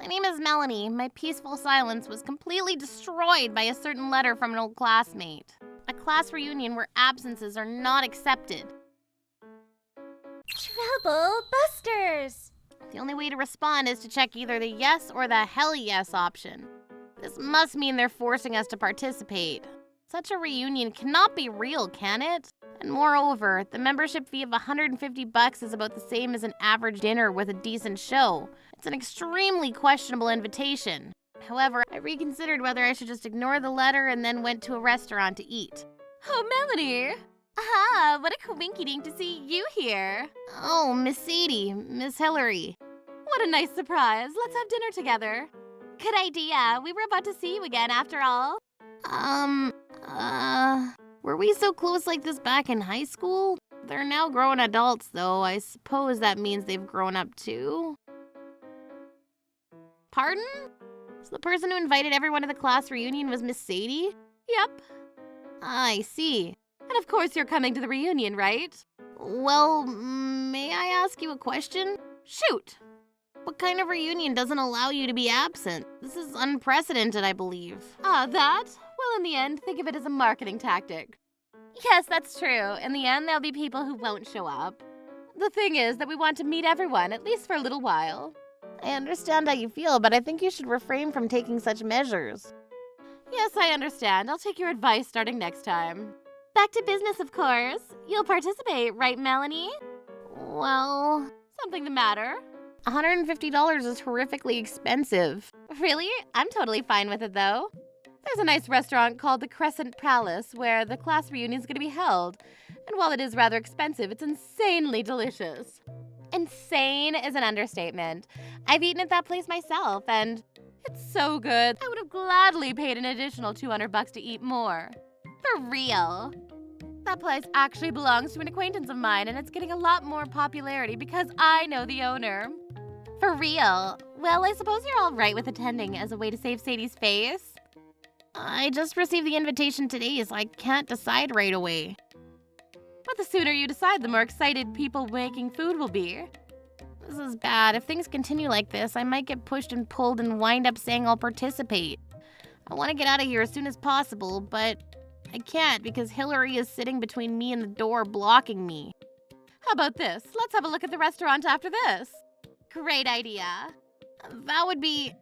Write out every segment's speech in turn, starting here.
My name is Melanie. My peaceful silence was completely destroyed by a certain letter from an old classmate. A class reunion where absences are not accepted. Trouble busters! The only way to respond is to check either the yes or the hell yes option. This must mean they're forcing us to participate. Such a reunion cannot be real, can it? And moreover, the membership fee of $150 is about the same as an average dinner with a decent show. It's an extremely questionable invitation. However, I reconsidered whether I should just ignore the letter and then went to a restaurant to eat. Oh, Melanie! Ah, what a coinky-dink to see you here. Oh, Miss Sadie, Miss Hillary. What a nice surprise. Let's have dinner together. Good idea. We were about to see you again after all. Were we so close like this back in high school? They're now grown adults, though. I suppose that means they've grown up too. Pardon? So the person who invited everyone to the class reunion was Miss Sadie? Yep. I see. And of course you're coming to the reunion, right? Well, may I ask you a question? Shoot! What kind of reunion doesn't allow you to be absent? This is unprecedented, I believe. Ah, that? Well, in the end, think of it as a marketing tactic. Yes, that's true. In the end, there'll be people who won't show up. The thing is that we want to meet everyone, at least for a little while. I understand how you feel, but I think you should refrain from taking such measures. Yes, I understand. I'll take your advice starting next time. Back to business, of course. You'll participate, right, Melanie? Well, something the matter? $150 is horrifically expensive. Really? I'm totally fine with it, though. There's a nice restaurant called the Crescent Palace where the class reunion is going to be held. And while it is rather expensive, it's insanely delicious. Insane is an understatement. I've eaten at that place myself, and it's so good. I would have gladly paid an additional $200 to eat more. For real. That place actually belongs to an acquaintance of mine, and it's getting a lot more popularity because I know the owner. For real. Well, I suppose you're all right with attending as a way to save Sadie's face. I just received the invitation today, so I can't decide right away. But the sooner you decide, the more excited people making food will be. This is bad. If things continue like this, I might get pushed and pulled and wind up saying I'll participate. I want to get out of here as soon as possible, but I can't because Hillary is sitting between me and the door, blocking me. How about this? Let's have a look at the restaurant after this. Great idea. That would be...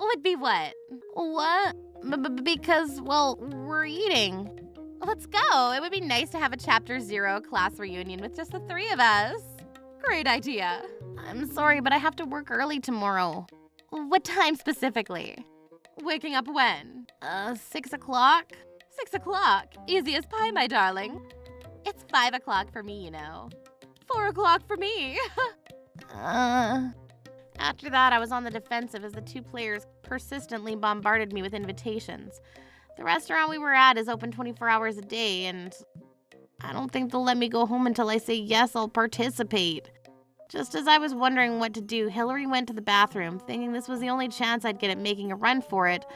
Would be what? What? Because, well, we're eating. Let's go. It would be nice to have a Chapter 0 class reunion with just the three of us. Great idea. I'm sorry, but I have to work early tomorrow. What time specifically? Waking up when? 6 o'clock? 6 o'clock. Easy as pie, my darling. It's 5 o'clock for me, you know. 4 o'clock for me. After that, I was on the defensive as the two players persistently bombarded me with invitations. The restaurant we were at is open 24 hours a day, and I don't think they'll let me go home until I say yes, I'll participate. Just as I was wondering what to do, Hillary went to the bathroom, thinking this was the only chance I'd get at making a run for it.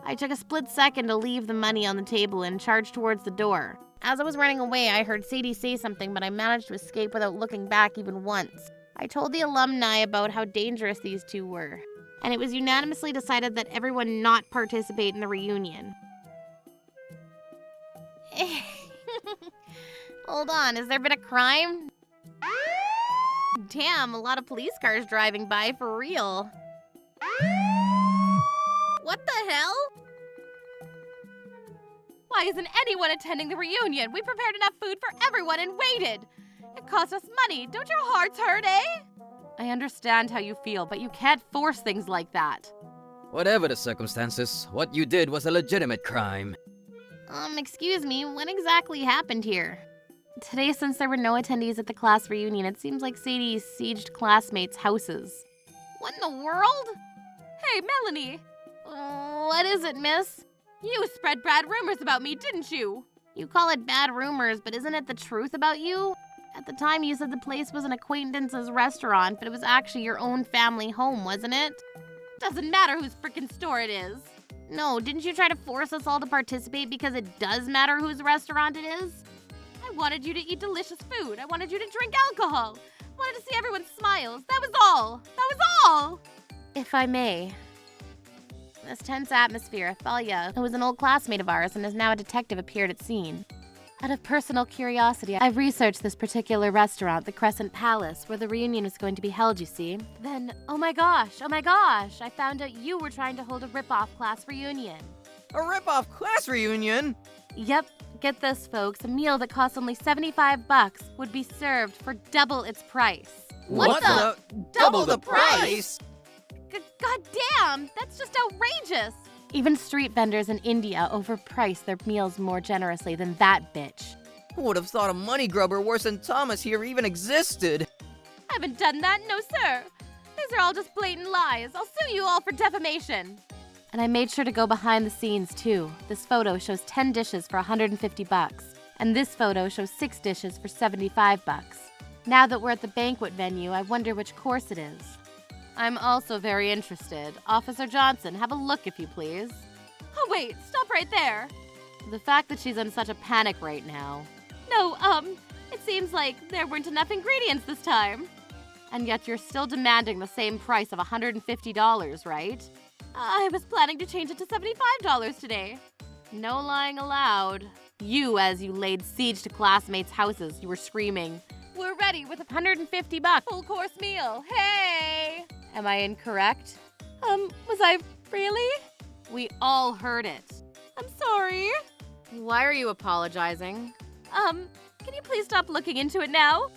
I took a split second to leave the money on the table and charged towards the door. As I was running away, I heard Sadie say something, but I managed to escape without looking back even once. I told the alumni about how dangerous these two were, and it was unanimously decided that everyone not participate in the reunion. Hold on, has there been a crime? Damn, a lot of police cars driving by for real. What the hell? Why isn't anyone attending the reunion? We prepared enough food for everyone and waited. It cost us money. Don't your hearts hurt, eh? I understand how you feel, but you can't force things like that. Whatever the circumstances, what you did was a legitimate crime. Excuse me, what exactly happened here? Today, since there were no attendees at the class reunion, it seems like Sadie sieged classmates' houses. What in the world? Hey, Melanie! What is it, miss? You spread bad rumors about me, didn't you? You call it bad rumors, but isn't it the truth about you? At the time, you said the place was an acquaintance's restaurant, but it was actually your own family home, wasn't it? Doesn't matter whose frickin' store it is. No, didn't you try to force us all to participate because it does matter whose restaurant it is? I wanted you to eat delicious food. I wanted you to drink alcohol. I wanted to see everyone's smiles. That was all. That was all. If I may. This tense atmosphere, Thalia, who was an old classmate of ours and is now a detective, appeared at scene. Out of personal curiosity, I've researched this particular restaurant, the Crescent Palace, where the reunion is going to be held, you see. Then, oh my gosh, I found out you were trying to hold a rip-off class reunion. A rip-off class reunion? Yep, get this, folks. A meal that costs only $75 would be served for double its price. What the? Double the price? God damn, that's just outrageous! Even street vendors in India overprice their meals more generously than that bitch. Who would have thought a money grubber worse than Thomas here even existed? I haven't done that, no sir. These are all just blatant lies. I'll sue you all for defamation. And I made sure to go behind the scenes too. This photo shows 10 dishes for $150, and this photo shows 6 dishes for $75. Now that we're at the banquet venue, I wonder which course it is. I'm also very interested. Officer Johnson, have a look if you please. Oh wait, stop right there. The fact that she's in such a panic right now. No, it seems like there weren't enough ingredients this time. And yet you're still demanding the same price of $150, right? I was planning to change it to $75 today. No lying allowed. You, as you laid siege to classmates' houses, you were screaming, "We're ready with $150 full course meal, hey!" Am I incorrect? Was I really? We all heard it. I'm sorry. Why are you apologizing? Can you please stop looking into it now?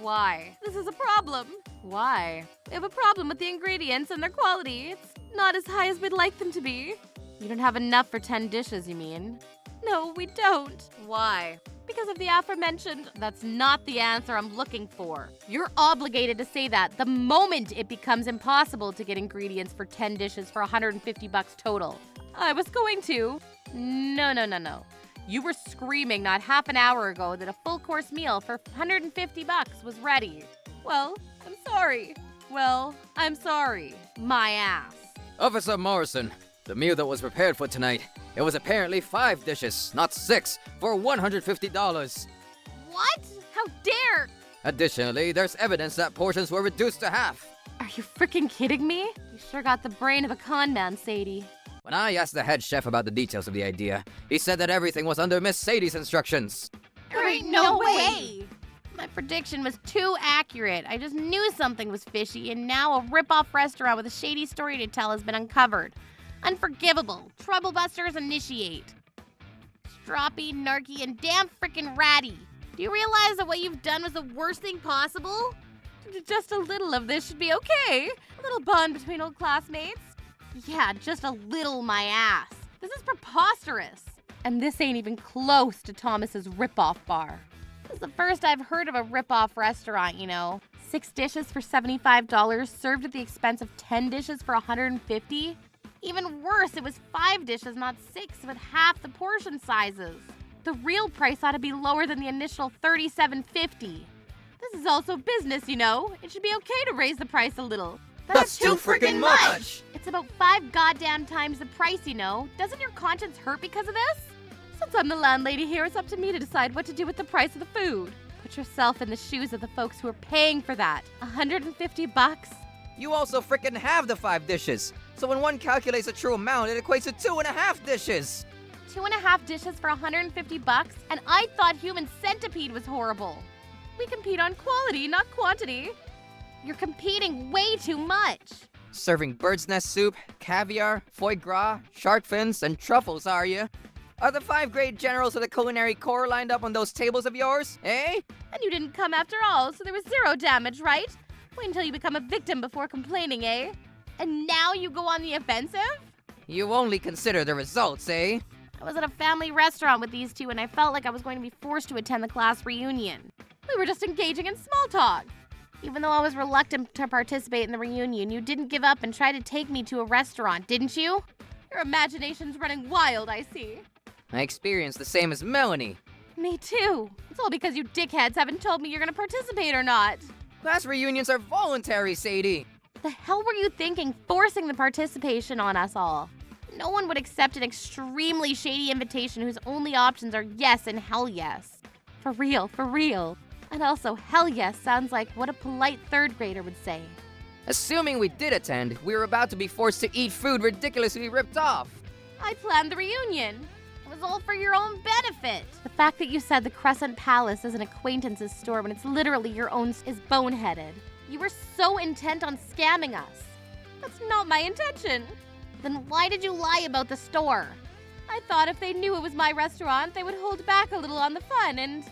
Why? This is a problem. Why? We have a problem with the ingredients and their quality. It's not as high as we'd like them to be. You don't have enough for 10 dishes, you mean? No, we don't. Why? Because of the aforementioned. That's not the answer I'm looking for. You're obligated to say that the moment it becomes impossible to get ingredients for 10 dishes for $150 total. I was going to. No. You were screaming not half an hour ago that a full course meal for $150 was ready. Well, I'm sorry. My ass. Officer Morrison, the meal that was prepared for tonight, it was apparently 5 dishes, not 6, for $150. What? How dare? Additionally, there's evidence that portions were reduced to half. Are you freaking kidding me? You sure got the brain of a con man, Sadie. When I asked the head chef about the details of the idea, he said that everything was under Miss Sadie's instructions. There ain't no way! My prediction was too accurate. I just knew something was fishy, and now a rip-off restaurant with a shady story to tell has been uncovered. Unforgivable. Troublebusters initiate. Stroppy, narky, and damn frickin' ratty. Do you realize that what you've done was the worst thing possible? Just a little of this should be okay. A little bond between old classmates. Yeah, just a little, my ass. This is preposterous. And this ain't even close to Thomas's rip-off bar. This is the first I've heard of a rip-off restaurant, you know. 6 dishes for $75 served at the expense of 10 dishes for $150. Even worse, it was 5 dishes, not 6, with half the portion sizes. The real price ought to be lower than the initial $37.50. This is also business, you know. It should be okay to raise the price a little. That's too freaking much! It's about 5 goddamn times the price, you know. Doesn't your conscience hurt because of this? Since I'm the landlady here, it's up to me to decide what to do with the price of the food. Put yourself in the shoes of the folks who are paying for that. $150? You also frickin' have the 5 dishes. So when one calculates the true amount, it equates to 2.5 dishes. 2.5 dishes for $150? And I thought Human Centipede was horrible. We compete on quality, not quantity. You're competing way too much. Serving bird's nest soup, caviar, foie gras, shark fins, and truffles, are you? Are the 5 great generals of the culinary corps lined up on those tables of yours, eh? And you didn't come after all, so there was 0 damage, right? Wait until you become a victim before complaining, eh? And now you go on the offensive? You only consider the results, eh? I was at a family restaurant with these two, and I felt like I was going to be forced to attend the class reunion. We were just engaging in small talk. Even though I was reluctant to participate in the reunion, you didn't give up and try to take me to a restaurant, didn't you? Your imagination's running wild, I see. I experienced the same as Melanie. Me too. It's all because you dickheads haven't told me you're gonna participate or not. Class reunions are voluntary, Sadie. The hell were you thinking, forcing the participation on us all? No one would accept an extremely shady invitation whose only options are yes and hell yes. For real, for real. And also, hell yes sounds like what a polite 3rd grader would say. Assuming we did attend, we were about to be forced to eat food ridiculously ripped off. I planned the reunion. It was all for your own benefit. The fact that you said the Crescent Palace is an acquaintance's store when it's literally your own is boneheaded. You were so intent on scamming us. That's not my intention. Then why did you lie about the store? I thought if they knew it was my restaurant, they would hold back a little on the fun, and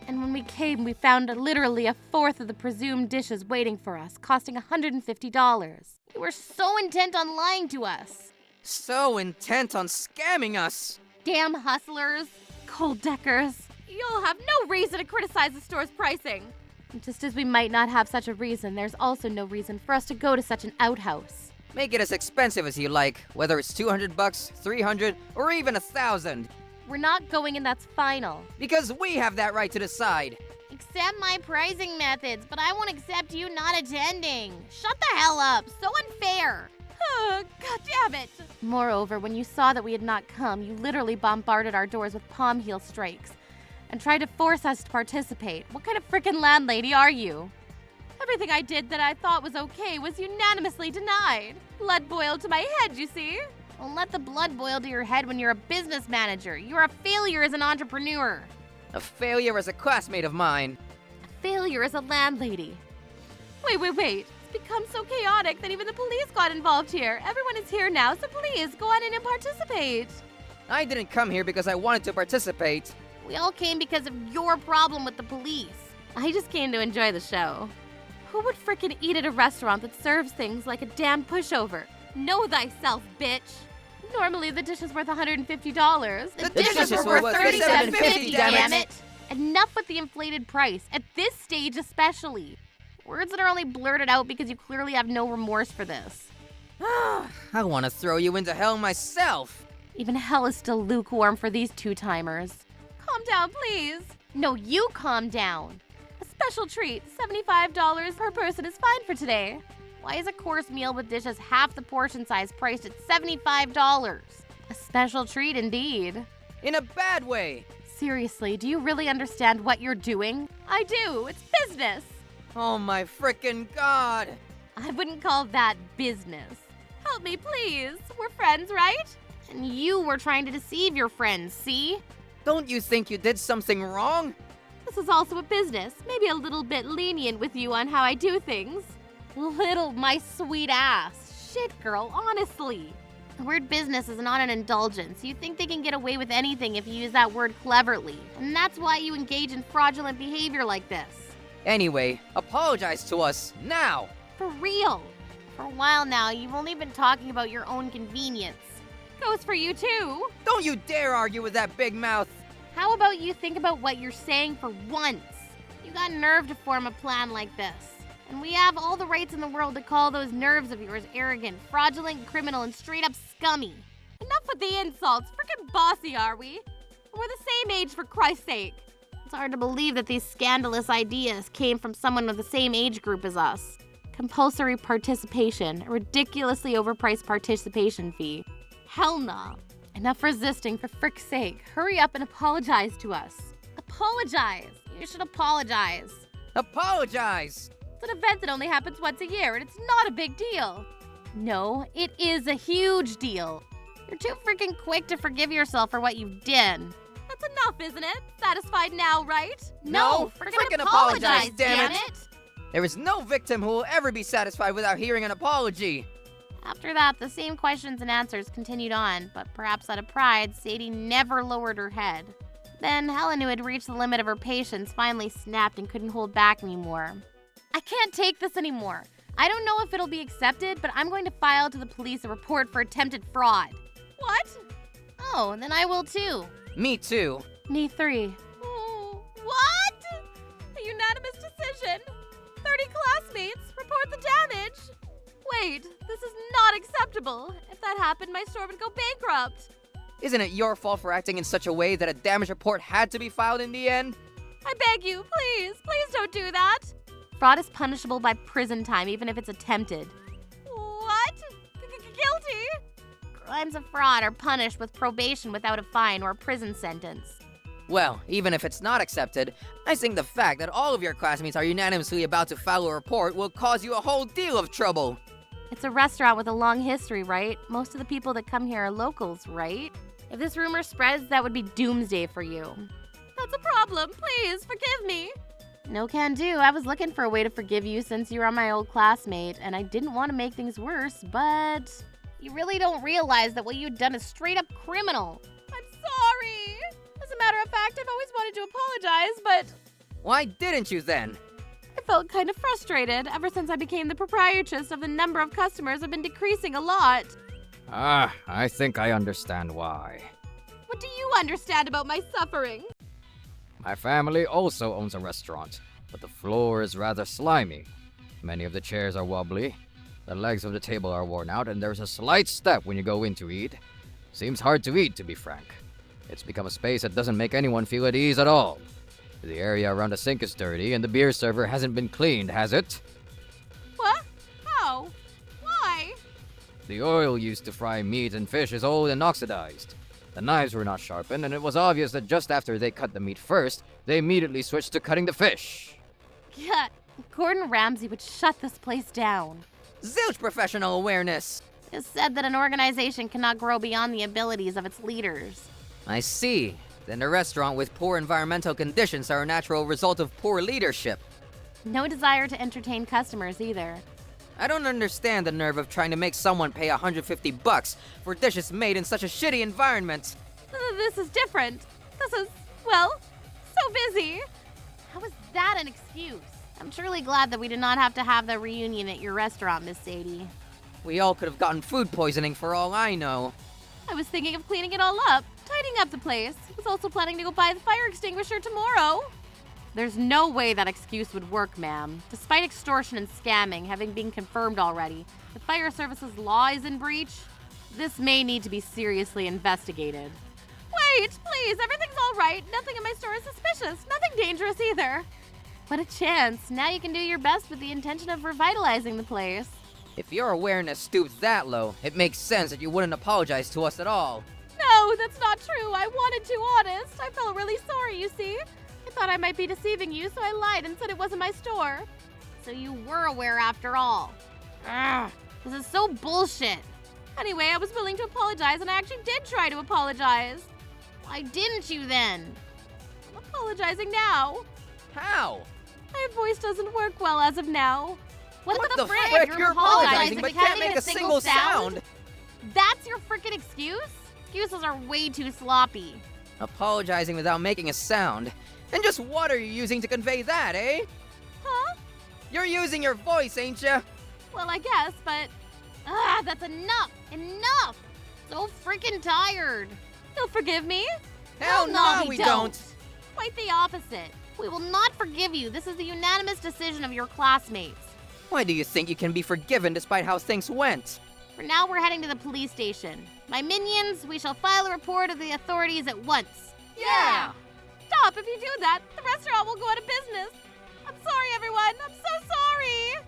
when we came, we found literally a fourth of the presumed dishes waiting for us, costing $150. You were so intent on lying to us. So intent on scamming us. Damn hustlers. Cold deckers. You'll have no reason to criticize the store's pricing. And just as we might not have such a reason, there's also no reason for us to go to such an outhouse. Make it as expensive as you like, whether it's $200, $300, or even $1,000. We're not going, and that's final. Because we have that right to decide. Accept my pricing methods, but I won't accept you not attending. Shut the hell up. So unfair. God damn it! Moreover, when you saw that we had not come, you literally bombarded our doors with palm heel strikes and tried to force us to participate. What kind of frickin' landlady are you? Everything I did that I thought was okay was unanimously denied. Blood boiled to my head, you see? Don't let the blood boil to your head when you're a business manager. You're a failure as an entrepreneur. A failure as a classmate of mine. A failure as a landlady. Wait. It's become so chaotic that even the police got involved here. Everyone is here now, so please go on in and participate. I didn't come here because I wanted to participate. We all came because of your problem with the police. I just came to enjoy the show. Who would frickin' eat at a restaurant that serves things like a damn pushover? Know thyself, bitch. Normally the dish is worth $150. The dishes were worth $37.50, damn it. Enough with the inflated price, at this stage especially. Words that are only blurted out because you clearly have no remorse for this. I want to throw you into hell myself. Even hell is still lukewarm for these two-timers. Calm down, please. No, you calm down. A special treat, $75 per person is fine for today. Why is a course meal with dishes half the portion size priced at $75? A special treat indeed. In a bad way. Seriously, do you really understand what you're doing? I do. It's business. Oh my frickin' God. I wouldn't call that business. Help me, please. We're friends, right? And you were trying to deceive your friends, see? Don't you think you did something wrong? This is also a business. Maybe a little bit lenient with you on how I do things. Little, my sweet ass. Shit, girl, honestly. The word business is not an indulgence. You think they can get away with anything if you use that word cleverly. And that's why you engage in fraudulent behavior like this. Anyway, apologize to us, now! For real. For a while now, you've only been talking about your own convenience. Goes for you too. Don't you dare argue with that big mouth! How about you think about what you're saying for once? You got nerve to form a plan like this. And we have all the rights in the world to call those nerves of yours arrogant, fraudulent, criminal, and straight up scummy. Enough with the insults. Frickin' bossy, are we? We're the same age, for Christ's sake. It's hard to believe that these scandalous ideas came from someone with the same age group as us. Compulsory participation, a ridiculously overpriced participation fee. Hell nah. Enough resisting, for frick's sake. Hurry up and apologize to us. Apologize. You should apologize. Apologize! It's an event that only happens once a year, and it's not a big deal. No, it is a huge deal. You're too freaking quick to forgive yourself for what you did. That's enough, isn't it? Satisfied now, right? No, freaking apologize, damn it! There is no victim who will ever be satisfied without hearing an apology. After that, the same questions and answers continued on, but perhaps out of pride, Sadie never lowered her head. Then Helen, who had reached the limit of her patience, finally snapped and couldn't hold back anymore. I can't take this anymore. I don't know if it'll be accepted, but I'm going to file to the police a report for attempted fraud. What? Oh, then I will too. Me too. Me 3. Oh, what? A unanimous decision. 30 classmates, report the damage. Wait, this is not acceptable. If that happened, my store would go bankrupt. Isn't it your fault for acting in such a way that a damage report had to be filed in the end? I beg you, please don't do that. Fraud is punishable by prison time, even if it's attempted. What? Guilty? Crimes of fraud are punished with probation without a fine or a prison sentence. Well, even if it's not accepted, I think the fact that all of your classmates are unanimously about to file a report will cause you a whole deal of trouble. It's a restaurant with a long history, right? Most of the people that come here are locals, right? If this rumor spreads, that would be doomsday for you. That's a problem. Please, forgive me. No can do. I was looking for a way to forgive you since you were my old classmate, and I didn't want to make things worse, but you really don't realize that what you've done is straight up criminal. I'm sorry. As a matter of fact, I've always wanted to apologize, but Why didn't you then? I felt kind of frustrated. Ever since I became the proprietress of the number of customers have been decreasing a lot. I think I understand why. What do you understand about my suffering? My family also owns a restaurant, but the floor is rather slimy. Many of the chairs are wobbly, the legs of the table are worn out, and there's a slight step when you go in to eat. Seems hard to eat, to be frank. It's become a space that doesn't make anyone feel at ease at all. The area around the sink is dirty, and the beer server hasn't been cleaned, has it? What? How? Why? The oil used to fry meat and fish is old and oxidized. The knives were not sharpened, and it was obvious that just after they cut the meat first, they immediately switched to cutting the fish. Yeah, Gordon Ramsay would shut this place down. Zilch professional awareness! It's said that an organization cannot grow beyond the abilities of its leaders. I see. Then the restaurant with poor environmental conditions are a natural result of poor leadership. No desire to entertain customers either. I don't understand the nerve of trying to make someone pay $150 for dishes made in such a shitty environment. This is different. This is, well, so busy. How is that an excuse? I'm truly glad that we did not have to have the reunion at your restaurant, Miss Sadie. We all could have gotten food poisoning for all I know. I was thinking of cleaning it all up, tidying up the place. I was also planning to go buy the fire extinguisher tomorrow. There's no way that excuse would work, ma'am. Despite extortion and scamming having been confirmed already, the fire service's law is in breach. This may need to be seriously investigated. Wait, please, everything's all right. Nothing in my store is suspicious. Nothing dangerous either. What a chance. Now you can do your best with the intention of revitalizing the place. If your awareness stoops that low, it makes sense that you wouldn't apologize to us at all. No, that's not true. I wanted to, honest. I felt really sorry, you see. I thought I might be deceiving you, so I lied and said it wasn't my store. So you were aware after all. Ugh, this is so bullshit. Anyway, I was willing to apologize, and I actually did try to apologize. Why didn't you then? I'm apologizing now. How? My voice doesn't work well as of now. What the frick? You're apologizing but can't make a single sound. That's your frickin' excuse? Excuses are way too sloppy. Apologizing without making a sound. And just what are you using to convey that, eh? Huh? You're using your voice, ain't ya? Well, I guess, but That's enough! Enough! So freaking tired. you'll forgive me? Hell no, we don't. Quite the opposite. We will not forgive you. This is the unanimous decision of your classmates. Why do you think you can be forgiven despite how things went? For now, we're heading to the police station. My minions, we shall file a report of the authorities at once. Yeah! Stop! If you do that, the restaurant will go out of business. I'm sorry, everyone. I'm so sorry.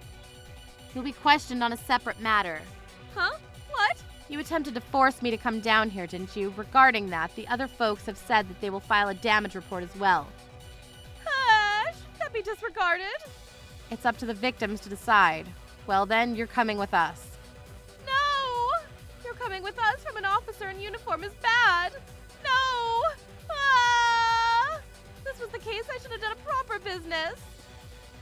You'll be questioned on a separate matter. Huh? What? You attempted to force me to come down here, didn't you? Regarding that, the other folks have said that they will file a damage report as well. Should that be disregarded? It's up to the victims to decide. Well then, you're coming with us. No! You're coming with us from an officer in uniform is bad. No! If this was the case, I should have done a proper business.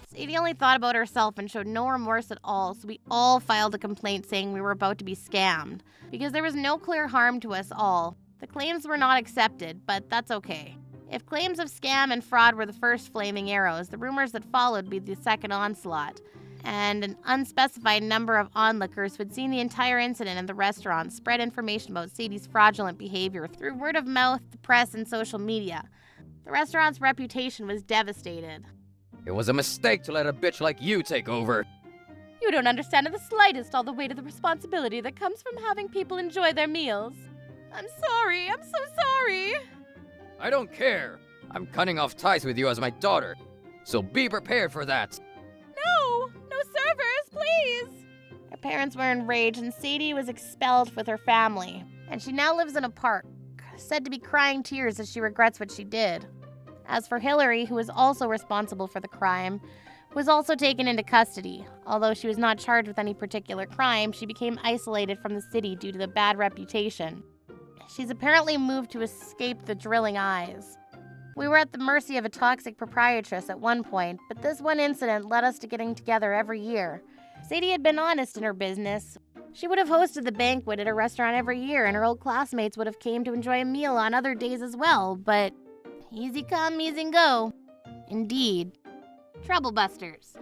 Sadie only thought about herself and showed no remorse at all, so we all filed a complaint saying we were about to be scammed. Because there was no clear harm to us all. The claims were not accepted, but that's okay. If claims of scam and fraud were the first flaming arrows, the rumors that followed would be the second onslaught. And an unspecified number of onlookers who had seen the entire incident in the restaurant spread information about Sadie's fraudulent behavior through word of mouth, the press, and social media. The restaurant's reputation was devastated. It was a mistake to let a bitch like you take over. You don't understand in the slightest all the weight of the responsibility that comes from having people enjoy their meals. I'm sorry. I'm so sorry. I don't care. I'm cutting off ties with you as my daughter. So be prepared for that. No servers, please. Her parents were enraged and Sadie was expelled with her family. And she now lives in a park, said to be crying tears as she regrets what she did. As for Hillary, who was also responsible for the crime, was also taken into custody. Although she was not charged with any particular crime, she became isolated from the city due to the bad reputation. She's apparently moved to escape the drilling eyes. We were at the mercy of a toxic proprietress at one point, but this one incident led us to getting together every year. Sadie had been honest in her business. She would have hosted the banquet at her restaurant every year, and her old classmates would have came to enjoy a meal on other days as well, but easy come, easy go. Indeed. Troublebusters.